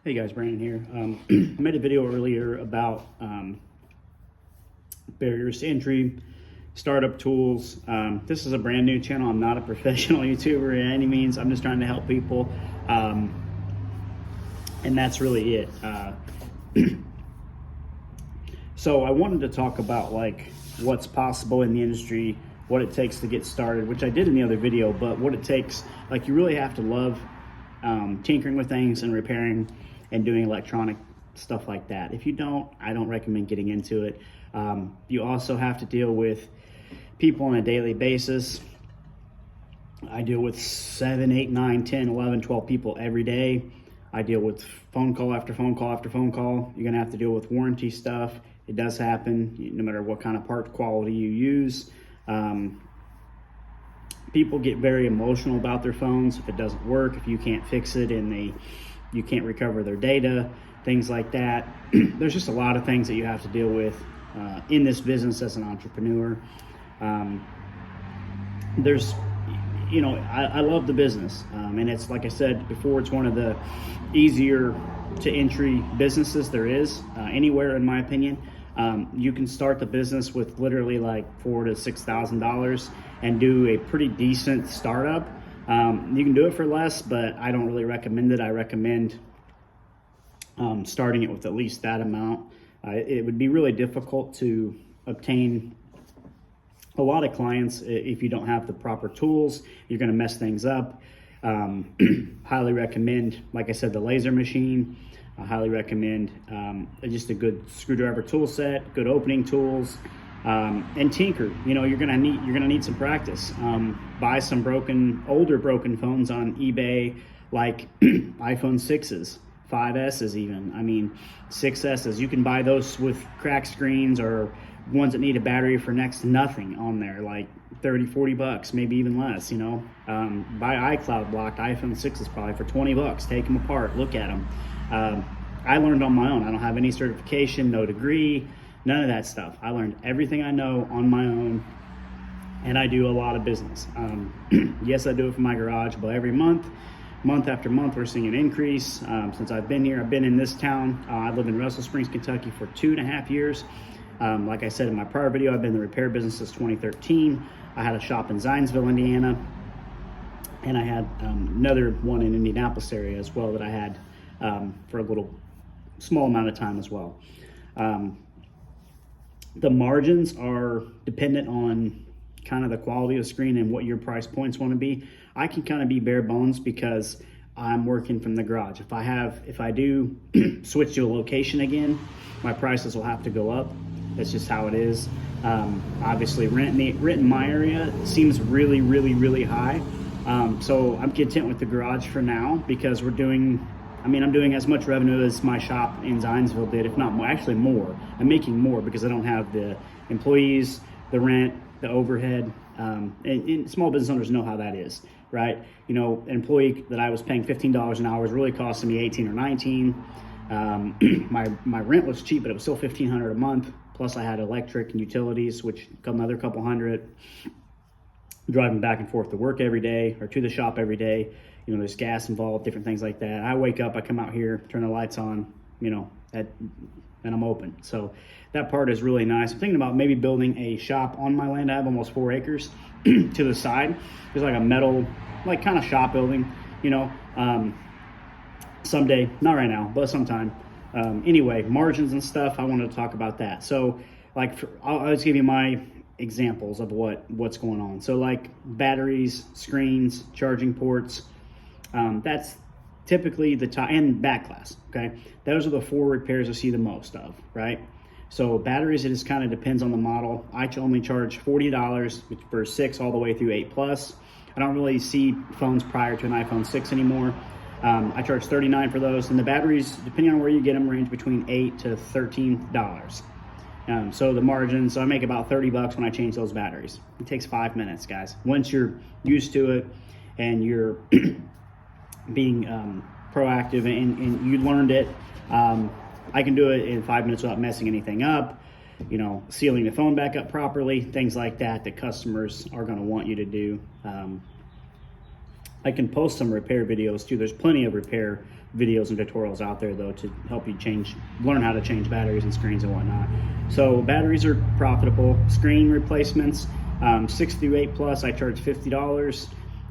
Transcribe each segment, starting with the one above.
Hey guys, Brandon here. I made a video earlier about barriers to entry, startup tools. This is a brand new channel. I'm not a professional YouTuber by any means. I'm just trying to help people. And that's really it. So I wanted to talk about like what's possible in the industry, what it takes to get started, which I did in the other video, but what it takes, like you really have to love tinkering with things and repairing and doing electronic stuff like that. If you don't, I don't recommend getting into it. You also have to deal with people on a daily basis. I deal with 7, 8, 9, 10, 11, 12 people every day. I deal with phone call after phone call after phone call. You're gonna have to deal with warranty stuff. It does happen, no matter what kind of part quality you use. People get very emotional about their phones if it doesn't work, if you can't fix it and you can't recover their data, things like that. There's just a lot of things that you have to deal with in this business as an entrepreneur. I love the business, and it's, like I said before, it's one of the easier to entry businesses there is anywhere, in my opinion. You can start the business with literally like $4,000 to $6,000 and do a pretty decent startup. You can do it for less, but I don't really recommend it. I recommend starting it with at least that amount. It would be really difficult to obtain a lot of clients if you don't have the proper tools. You're going to mess things up. Highly recommend, like I said, the laser machine. I highly recommend just a good screwdriver tool set, good opening tools, and tinker. You're gonna need some practice. Buy some older broken phones on eBay, like iPhone 6s, 5Ss even. I mean, 6Ss. You can buy those with cracked screens or ones that need a battery for next to nothing on there, like 30, 40 bucks, maybe even less. Buy iCloud blocked iPhone 6s probably for 20 bucks. Take them apart, look at them. I learned on my own. I don't have any certification, no degree, none of that stuff. I learned everything I know on my own, and I do a lot of business. Yes, I do it from my garage, but every month after month, we're seeing an increase. Since I've been here, I've been in this town. I live in Russell Springs, Kentucky for 2.5 years. Like I said in my prior video, I've been in the repair business since 2013. I had a shop in Zionsville, Indiana, and I had another one in Indianapolis area as well that I had for a small amount of time as well. The margins are dependent on kind of the quality of the screen and what your price points want to be. I can kind of be bare bones because I'm working from the garage. If I do switch to a location again, my prices will have to go up. That's just how it is. Obviously, rent in my area seems really, really, really high. So I'm content with the garage for now because I'm doing as much revenue as my shop in Zionsville did, if not more, actually more. I'm making more because I don't have the employees, the rent, the overhead. And small business owners know how that is, right? An employee that I was paying $15 an hour was really costing me 18 or 19. My rent was cheap, but it was still $1,500 a month. Plus I had electric and utilities, which another couple hundred. Driving back and forth to work every day or to the shop every day. There's gas involved, different things like that. I wake up, I come out here, turn the lights on, and I'm open. So that part is really nice. I'm thinking about maybe building a shop on my land. I have almost 4 acres to the side. There's like a metal, like kind of shop building, someday, not right now, but sometime. Anyway, margins and stuff, I wanted to talk about that. So I'll just give you my examples of what's going on. So like batteries, screens, charging ports, that's typically the top, and back glass. Okay, those are the 4 repairs I see the most of, right? So batteries, it just kind of depends on the model. I only charge $40 for 6 all the way through 8 plus. I don't really see phones prior to an iPhone 6 anymore. I charge $39 for those, and the batteries, depending on where you get them, range between $8 to $13. So the margins, so I make about 30 bucks when I change those batteries. It takes 5 minutes, guys. Once you're used to it and you're being proactive and you learned it, I can do it in 5 minutes without messing anything up, sealing the phone back up properly, things like that customers are going to want you to do. I can post some repair videos too. There's plenty of repair videos and tutorials out there though to help you learn how to change batteries and screens and whatnot. So batteries are profitable. Screen replacements, 6 through 8 plus, I charge $50.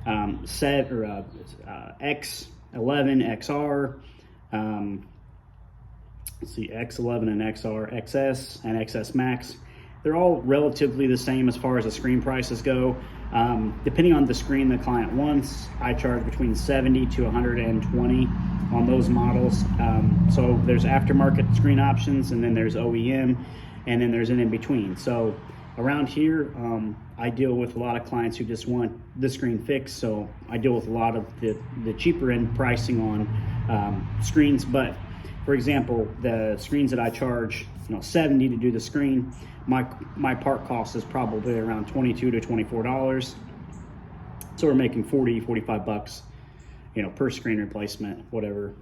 X11, XR, let's see, X11 and XR, XS and XS Max. They're all relatively the same as far as the screen prices go. Depending on the screen the client wants, I charge between 70 to 120 on those models. So there's aftermarket screen options, and then there's OEM, and then there's an in-between. So around here, I deal with a lot of clients who just want the screen fixed. So I deal with a lot of the cheaper end pricing on screens. But for example, the screens that I charge, 70 to do the screen, my part cost is probably around $22 to $24. So we're making 40, 45 bucks, per screen replacement, whatever.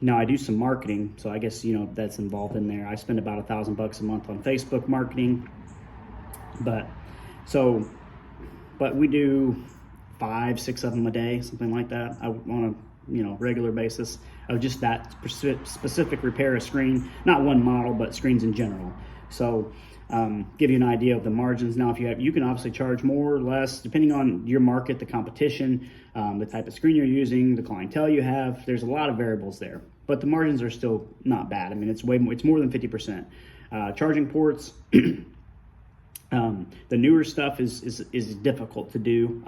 Now I do some marketing, so I guess, that's involved in there. I spend about $1,000 a month on Facebook marketing, but we do 5, 6 of them a day, something like that, on a regular basis, of just that specific repair a screen, not one model, but screens in general. So give you an idea of the margins. Now, if you can obviously charge more or less, depending on your market, the competition, the type of screen you're using, the clientele you have. There's a lot of variables there, but the margins are still not bad. I mean, it's more than 50%. Charging ports, the newer stuff is difficult to do.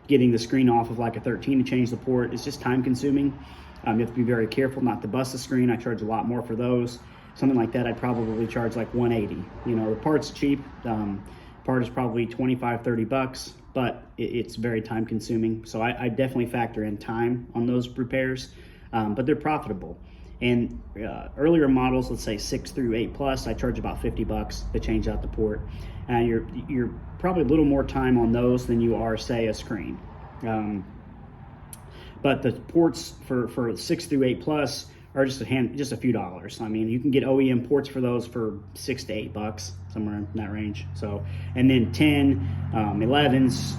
Getting the screen off of like a 13 to change the port is just time consuming. You have to be very careful not to bust the screen. I charge a lot more for those. Something like that, I'd probably charge like 180. The part's cheap. Part is probably 25, 30 bucks, but it's very time consuming. So I definitely factor in time on those repairs, but they're profitable. And earlier models, let's say 6 through 8 plus, I charge about 50 bucks to change out the port. And you're probably a little more time on those than you are, say, a screen. But the ports for 6 through 8 plus are just a few dollars. I mean, you can get OEM ports for those for 6 to 8 bucks, somewhere in that range. So, and then 10, 11s,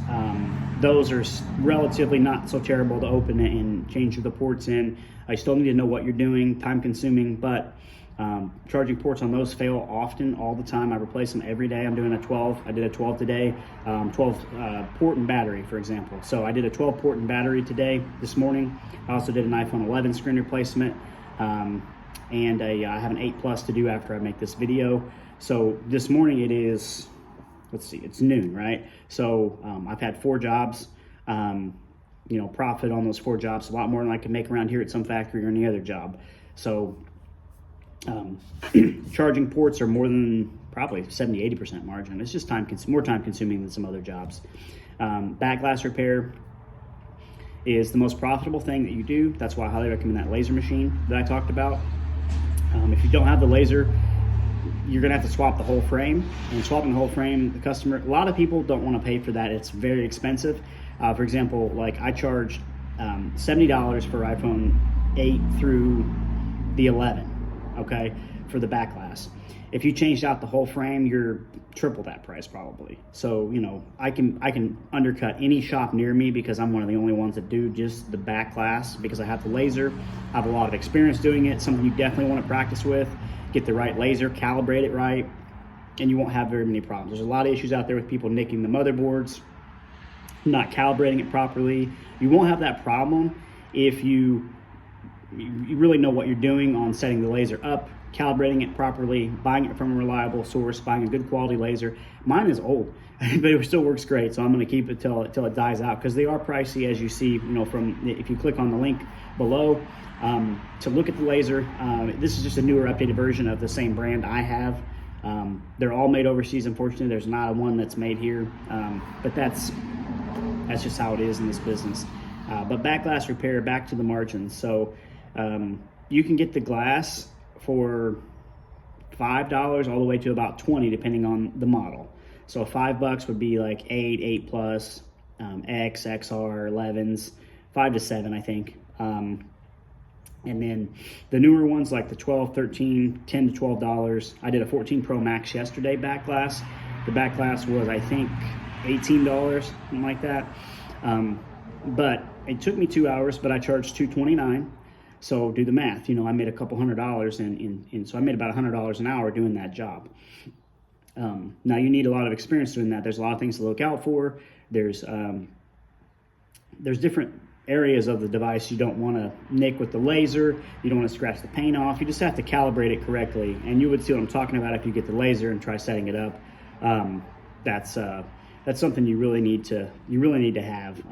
those are relatively not so terrible to open it and change the ports in. I still need to know what you're doing, time consuming, but charging ports on those fail often, all the time. I replace them every day. I'm doing a 12. I did a 12 today, 12 port and battery, for example. So I did a 12 port and battery this morning. I also did an iPhone 11 screen replacement. And I have an 8 plus to do after I make this video. So this morning it is, it's noon, right? So I've had 4 jobs, profit on those 4 jobs, a lot more than I can make around here at some factory or any other job. So charging ports are more than probably 70-80% margin. It's just more time consuming than some other jobs. Back glass repair is the most profitable thing that you do. That's why I highly recommend that laser machine that I talked about. If you don't have the laser, you're gonna have to swap the whole frame. And swapping the whole frame, a lot of people don't wanna pay for that. It's very expensive. For example, like I charged $70 for iPhone 8 through the 11, okay, for the back glass. If you changed out the whole frame, you're triple that price probably. So, I can undercut any shop near me because I'm one of the only ones that do just the back glass because I have the laser. I have a lot of experience doing it, something you definitely want to practice with. Get the right laser, calibrate it right, and you won't have very many problems. There's a lot of issues out there with people nicking the motherboards, not calibrating it properly. You won't have that problem if you really know what you're doing on setting the laser up, calibrating it properly, buying it from a reliable source, buying a good quality laser. Mine is old, but it still works great, so I'm going to keep it till it dies out because they are pricey, as you see, if you click on the link below to look at the laser. This is just a newer, updated version of the same brand I have. They're all made overseas. Unfortunately, there's not one that's made here, but that's just how it is in this business. But back glass repair, back to the margins. So you can get the glass for $5 all the way to about 20 depending on the model. So $5 would be like 8 plus, X, XR, 11s, 5 to 7 I think. And then the newer ones like the 12, 13, 10 to $12. I did a 14 Pro Max yesterday back glass. The back glass was I think $18, something like that. But it took me 2 hours, but I charged $229. So do the math. You know, I made a couple $100, and so I made about $100 an hour doing that job. Now you need a lot of experience doing that. There's a lot of things to look out for. There's different areas of the device you don't want to nick with the laser. You don't want to scratch the paint off. You just have to calibrate it correctly, and you would see what I'm talking about if you get the laser and try setting it up. That's something you really need to have.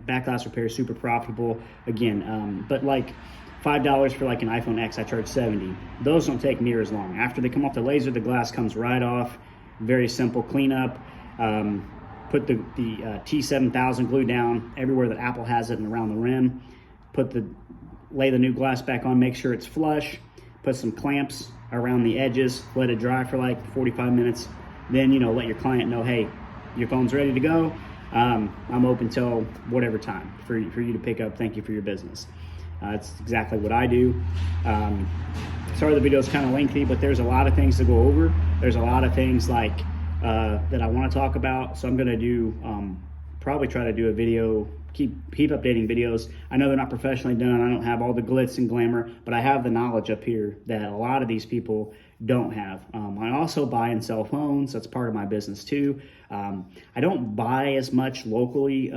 Back glass repair is super profitable again, but like $5 for like an iPhone X, I charge $70. Those don't take near as long. After they come off the laser, the glass comes right off. Very simple cleanup. Put the T7000 glue down everywhere that Apple has it and around the rim. Lay the new glass back on, make sure it's flush. Put some clamps around the edges, let it dry for like 45 minutes. Then, you know, let your client know, hey, your phone's ready to go. I'm open till whatever time for you to pick up. Thank you for your business. That's exactly what I do. Sorry the video is kind of lengthy, but there's a lot of things to go over. There's a lot of things like that I want to talk about. So I'm going to do probably try to do a video, keep updating videos. I know they're not professionally done. I don't have all the glitz and glamour, but I have the knowledge up here that a lot of these people don't have. I also buy and sell phones. That's part of my business too. I don't buy as much locally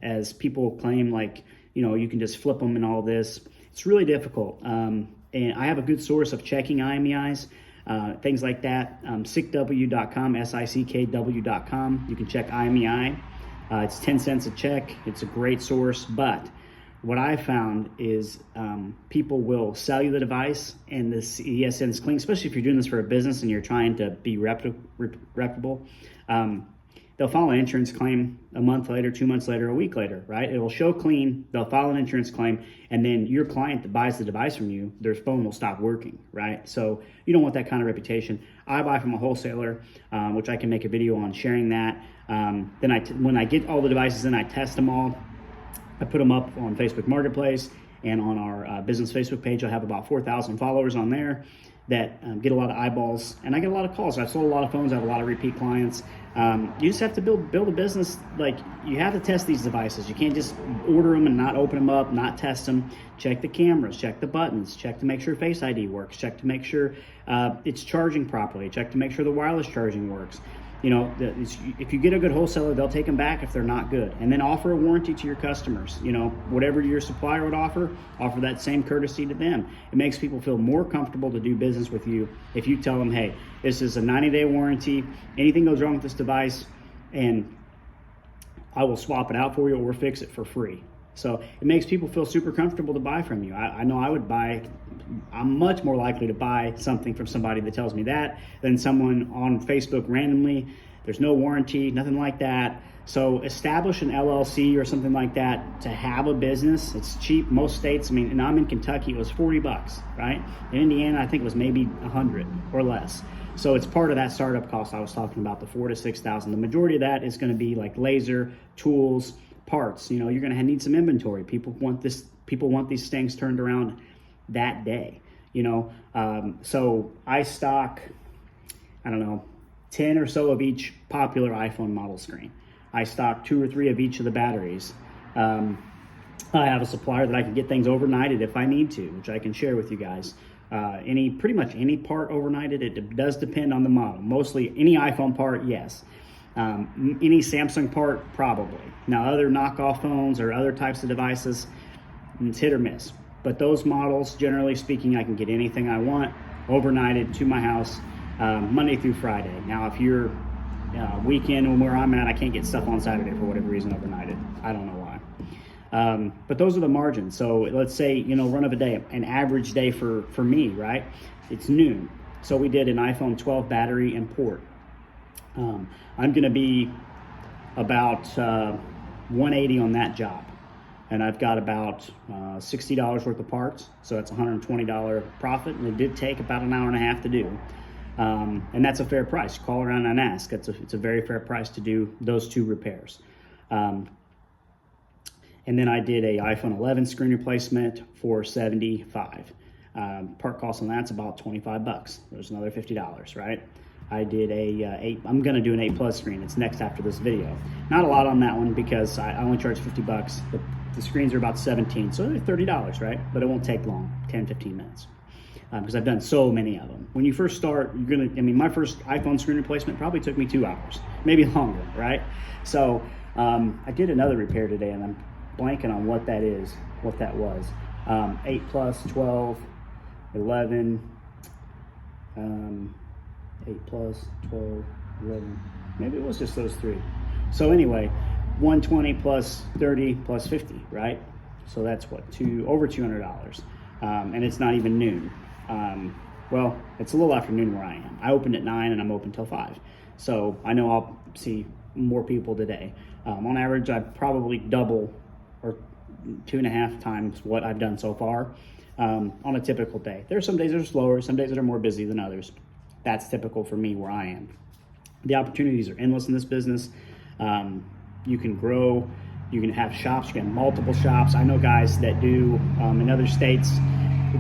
as people claim, like, you know, you can just flip them and all this. It's really difficult. And I have a good source of checking IMEIs, things like that. sickw.com, sickw.com. You can check IMEI. It's 10 cents a check. It's a great source, but what I found is people will sell you the device and the ESN's clean, especially if you're doing this for a business and you're trying to be reputable. They'll file an insurance claim a month later, 2 months later, a week later, right? It will show clean. They'll file an insurance claim, and then your client that buys the device from you, their phone will stop working, right? So you don't want that kind of reputation. I buy from a wholesaler, which I can make a video on sharing that. Then when I get all the devices in, I test them all. I put them up on Facebook Marketplace and on our business Facebook page. I have about 4,000 followers on there that get a lot of eyeballs, and I get a lot of calls. I've sold a lot of phones. I have a lot of repeat clients. You just have to build a business. Like, you have to test these devices. You can't just order them and not open them up, not test them. Check the cameras, check the buttons, check to make sure Face ID works, check to make sure it's charging properly, check to make sure the wireless charging works. You know, if you get a good wholesaler, they'll take them back if they're not good. And then offer a warranty to your customers. You know, whatever your supplier would offer that same courtesy to them. It makes people feel more comfortable to do business with you if you tell them, hey, this is a 90-day warranty. Anything goes wrong with this device, and I will swap it out for you or fix it for free. So it makes people feel super comfortable to buy from you. I know I'm much more likely to buy something from somebody that tells me that than someone on Facebook randomly. There's no warranty, nothing like that. So establish an LLC or something like that to have a business. It's cheap. Most states, I mean, and I'm in Kentucky, it was $40, right? In Indiana, I think it was maybe 100 or less. So it's part of that startup cost I was talking about, the $4,000 to $6,000. The majority of that is going to be like laser, tools, parts. You know, you're going to need some inventory. People want these things turned around that day, you know. So I stock, I don't know, 10 or so of each popular iPhone model screen. I stock 2 or 3 of each of the batteries. I have a supplier that I can get things overnighted if I need to, which I can share with you guys. Pretty much any part overnighted. It does depend on the model. Mostly any iPhone part, yes. Any Samsung part, probably. Now, other knockoff phones or other types of devices, it's hit or miss. But those models, generally speaking, I can get anything I want overnighted to my house Monday through Friday. Now, if you're weekend where I'm at, I can't get stuff on Saturday for whatever reason overnighted. I don't know why. But those are the margins. So let's say, you know, run of a day, an average day for me, right? It's noon. So we did an iPhone 12 battery and port. I'm going to be about 180 on that job. And I've got about $60 worth of parts. So that's $120 profit. And it did take about an hour and a half to do. And that's a fair price. Call around and ask. It's a very fair price to do those 2 repairs. And then I did a iPhone 11 screen replacement for $75. Part cost on that's about $25. There's another $50, right? I did I'm gonna do an 8+ screen. It's next after this video. Not a lot on that one because I only charge $50. The screens are about 17, so they're $30, right? But it won't take long, 10, 15 minutes. Because I've done so many of them. When you first start, my first iPhone screen replacement probably took me 2 hours, maybe longer, right? So I did another repair today, and I'm blanking on what that was. 8+, 12, 11, 8+, 12, 11, maybe it was just those 3. So anyway, 120 plus 30 plus 50, right? So that's what, over $200. And it's not even noon. Well, it's a little after noon where I am. I opened at 9 and I'm open till 5. So I know I'll see more people today. On average, I probably double or 2.5 times what I've done so far on a typical day. There are some days that are slower, some days that are more busy than others. That's typical for me where I am. The opportunities are endless in this business. You can grow, you can have shops, you can have multiple shops. I know guys that do in other states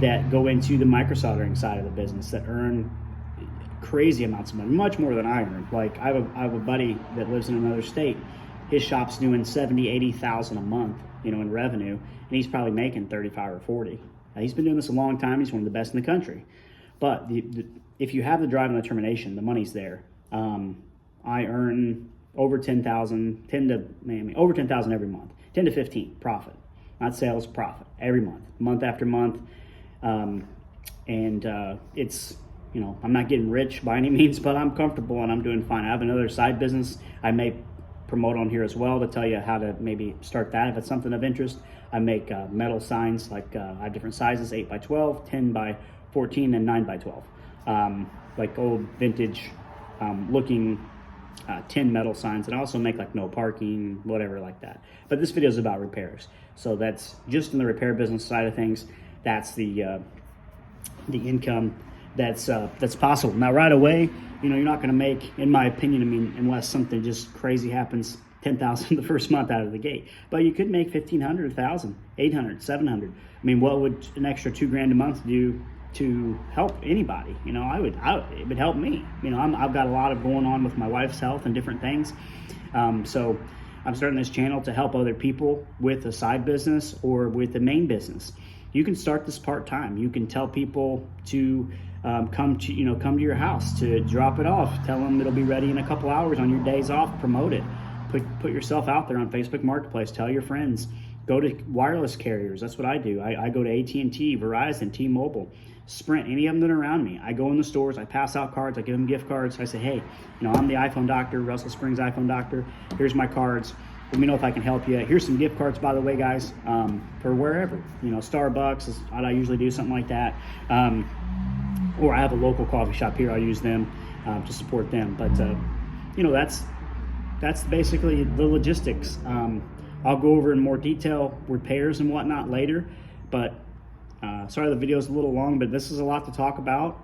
that go into the microsoldering side of the business that earn crazy amounts of money, much more than I earn. Like I have a buddy that lives in another state. His shop's doing 70, 80,000 a month, in revenue, and he's probably making 35 or 40. He's been doing this a long time. He's one of the best in the country. But if you have the drive and determination, the money's there. I earn over 10,000, over 10,000 every month, 10 to 15 profit, not sales, profit every month after month. It's, I'm not getting rich by any means, but I'm comfortable and I'm doing fine. I have another side business I may promote on here as well to tell you how to maybe start that if it's something of interest. I make metal signs, like I have different sizes, 8x12, 10x14, and 9x12, like old vintage looking tin metal signs. And I also make like no parking, whatever like that. But this video is about repairs. So that's just in the repair business side of things. That's the income that's possible. Now, right away, you're not going to make, in my opinion, unless something just crazy happens, 10,000 the first month out of the gate. But you could make 1,500, 1,000, 800, 700. What would an extra $2,000 a month do to help anybody? It would help me. I've got a lot of going on with my wife's health and different things. So I'm starting this channel to help other people with a side business or with the main business. You can start this part-time. You can tell people to come to your house to drop it off. Tell them it'll be ready in a couple hours on your days off. Promote it. Put yourself out there on Facebook Marketplace. Tell your friends. Go to wireless carriers. That's what I do. I go to AT&T, Verizon, T-Mobile, Sprint, any of them that are around me. I go in the stores. I pass out cards. I give them gift cards. I say, hey, I'm the iPhone doctor, Russell Springs iPhone doctor. Here's my cards. Let me know if I can help you. Here's some gift cards, by the way, guys, for wherever. Starbucks is what I usually do, something like that. Or I have a local coffee shop here. I use them to support them. But, that's basically the logistics. I'll go over in more detail repairs and whatnot later. But sorry the video's a little long, but this is a lot to talk about.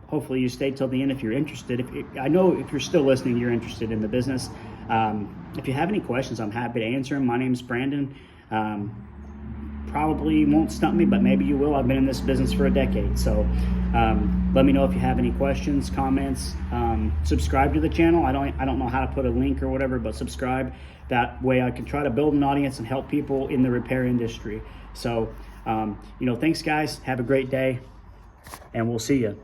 Hopefully you stay till the end if you're interested. I know if you're still listening, you're interested in the business. If you have any questions, I'm happy to answer them. My name's Brandon. Probably won't stump me, but maybe you will. I've been in this business for a decade. So let me know if you have any questions, comments. Subscribe to the channel. I don't know how to put a link or whatever, but subscribe. That way I can try to build an audience and help people in the repair industry. So, thanks guys. Have a great day, and we'll see you.